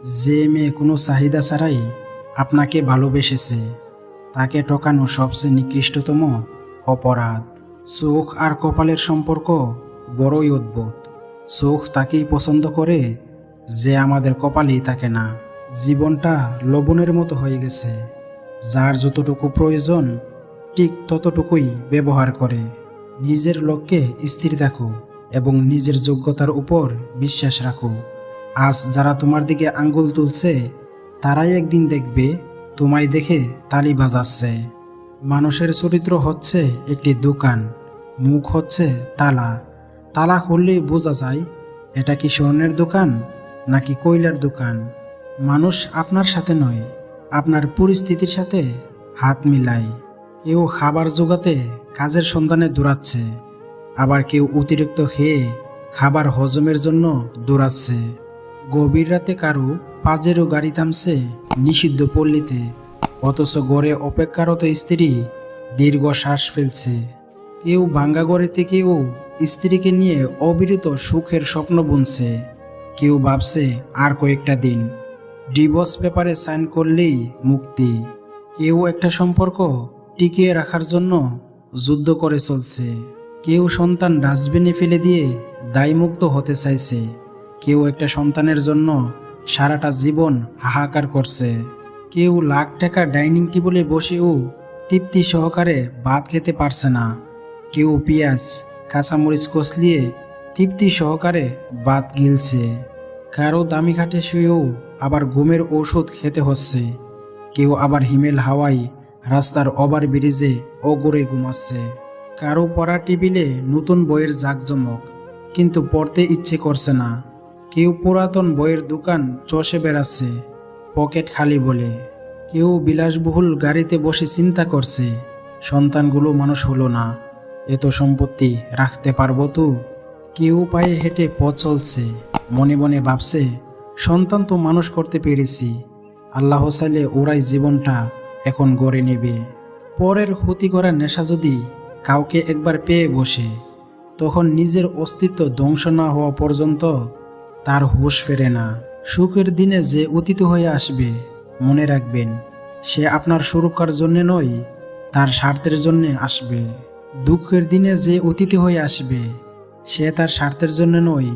যে মেয়ে কোনো চাহিদা ছাড়াই আপনাকে ভালোবেসেছে তাকে ঠকানো সবচেয়ে নিকৃষ্টতম অপরাধ। চোখ আর কপালের সম্পর্ক বড়ই অদ্ভুত। চোখ তাকেই পছন্দ করে যে আমাদের কপালেই থাকে না। জীবনটা লবণের মতো হয়ে গেছে, যার যতটুকু প্রয়োজন ঠিক ততটুকুই ব্যবহার করে। নিজের লক্ষ্যে স্থির থাকো এবং নিজের যোগ্যতার উপর বিশ্বাস রাখো। আজ যারা তোমার দিকে আঙ্গুল তুলছে তারাই একদিন দেখবে তোমায় দেখে তালি বাজাচ্ছে। মানুষের চরিত্র হচ্ছে একটি দোকান, মুখ হচ্ছে তালা। তালা খুললেই বোঝা যায় এটা কি স্বর্ণের দোকান নাকি কয়লার দোকান। মানুষ আপনার সাথে নয়, আপনার পরিস্থিতির সাথে হাত মিলায়। কেউ খাবার জোগাতে কাজের সন্ধানে দৌড়াচ্ছে, আবার কেউ অতিরিক্ত খেয়ে খাবার হজমের জন্য দৌড়াচ্ছে। গভীর রাতে কারো পাজেরও গাড়ি থামছে নিষিদ্ধ পল্লীতে, অথচ গড়ে অপেক্ষারত স্ত্রী দীর্ঘ শ্বাস ফেলছে। কেউ ভাঙ্গা গড়ে থেকেও স্ত্রীকে নিয়ে অবিরত সুখের স্বপ্ন বুনছে। কেউ ভাবছে আর কয়েকটা দিন ডিভোর্স পেপারে সাইন করলেই মুক্তি। কেউ একটা সম্পর্ক টিকিয়ে রাখার জন্য যুদ্ধ করে চলছে। কেউ সন্তান ডাস্টবিনে ফেলে দিয়ে দায়মুক্ত হতে চাইছে। কেউ একটা সন্তানের জন্য সারাটা জীবন হাহাকার করছে। কেউ লাখ টাকা ডাইনিং টেবিলে বসেও তৃপ্তি সহকারে ভাত খেতে পারছে না। কেউ পেঁয়াজ কাঁচামরিচ কষলিয়ে তৃপ্তি সহকারে ভাত গিলছে। কারো দামি খাটে শুয়েও আবার ঘুমের ঔষধ খেতে হচ্ছে। কেউ আবার হিমেল হাওয়ায় রাস্তার ওভার ব্রিজে অগরে ঘুমাচ্ছে। কারো পড়া টেবিলে নতুন বইয়ের জাঁকজমক, কিন্তু পড়তে ইচ্ছে করছে না। কেউ পুরাতন বইয়ের দোকান চষে বেড়াচ্ছে পকেট খালি বলে। কেউ বিলাসবহুল গাড়িতে বসে চিন্তা করছে সন্তানগুলো মানুষ হলো না, এত সম্পত্তি রাখতে পারবো তো। কেউ পায়ে হেঁটে পথ চলছে, মনে মনে ভাবছে সন্তান তো মানুষ করতে পেরেছি, আল্লাহ চাইলে ওরাই জীবনটা এখন গড়ে নেবে। পরের ক্ষতি করার নেশা যদি কাউকে একবার পেয়ে বসে, তখন নিজের অস্তিত্ব ধ্বংস না হওয়া পর্যন্ত তার হুঁশ ফেরে না। সুখের দিনে যে অতীত হয়ে আসবে, মনে রাখবেন সে আপনার সুরক্ষার জন্যে নয়, তার স্বার্থের জন্যে আসবে। দুঃখের দিনে যে অতিথি হয়ে আসবে, সে তার স্বার্থের জন্য নয়,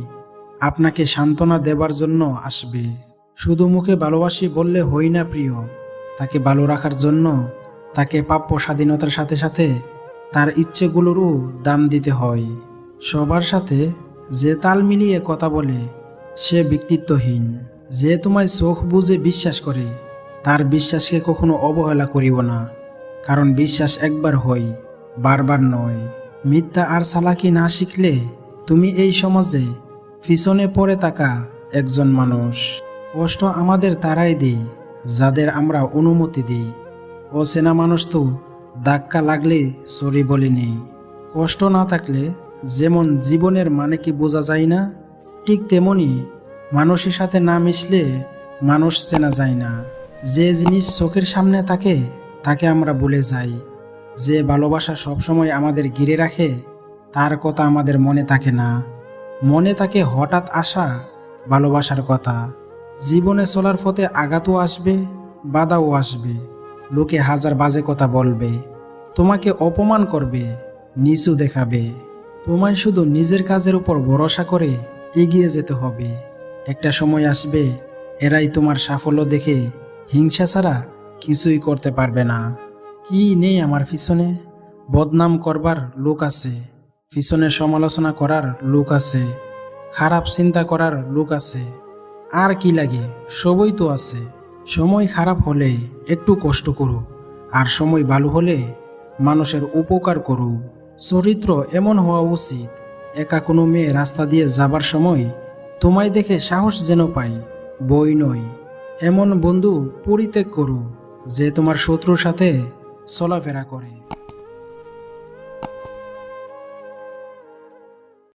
আপনাকে সান্ত্বনা দেবার জন্য আসবে। শুধু মুখে ভালোবাসি বললে হই না প্রিয়, তাকে ভালো রাখার জন্য তাকে প্রাপ্য স্বাধীনতার সাথে সাথে তার ইচ্ছেগুলোরও দাম দিতে হয়। সবার সাথে যে তাল মিলিয়ে কথা বলে সে ব্যক্তিত্বহীন। যে তোমায় চোখ বুঝে বিশ্বাস করে তার বিশ্বাসকে কখনো অবহেলা করিব না, কারণ বিশ্বাস একবার হয়, বারবার নয়। মিথ্যা আর চালাকি না শিখলে তুমি এই সমাজে পিছনে পড়ে থাকা একজন মানুষ। কষ্ট আমাদের তারাই দিই যাদের আমরা অনুমতি দিই। অচেনা মানুষ তো ধাক্কা লাগলে সরি বলিনি। কষ্ট না থাকলে যেমন জীবনের মানে কি বোঝা যায় না, ঠিক তেমনি মানুষের সাথে না মিশলে মানুষ চেনা যায় না। যে জিনিস চোখের সামনে থাকে তাকে আমরা ভুলে যাই। যে ভালোবাসা সবসময় আমাদের ঘিরে রাখে তার কথা আমাদের মনে থাকে না। মনে থাকে হঠাৎ আসা ভালোবাসার কথা। জীবনে চলার পথে আঘাতও আসবে, বাধাও আসবে। লোকে হাজার বাজে কথা বলবে, তোমাকে অপমান করবে, নিচু দেখাবে। তোমায় শুধু নিজের কাজের উপর ভরসা করে এগিয়ে যেতে হবে। একটা সময় আসবে এরাই তোমার সাফল্য দেখে হিংসা ছাড়া কিছুই করতে পারবে না। কি নেই আমার পিছনে? বদনাম করবার লোক আছে, পিছনে সমালোচনা করার লোক আছে, খারাপ চিন্তা করার লোক আছে। আর কি লাগে? সবই তো আছে। সময় খারাপ হলে একটু কষ্ট করো, আর সময় ভালো হলে মানুষের উপকার করো। চরিত্র এমন হওয়া উচিত, একা কোনো মেয়ে রাস্তা দিয়ে যাবার সময় তোমায় দেখে সাহস যেন পাই, বই নয়। এমন বন্ধু পরিত্যাগ করো যে তোমার শত্রুর সাথে চলাফেরা করে।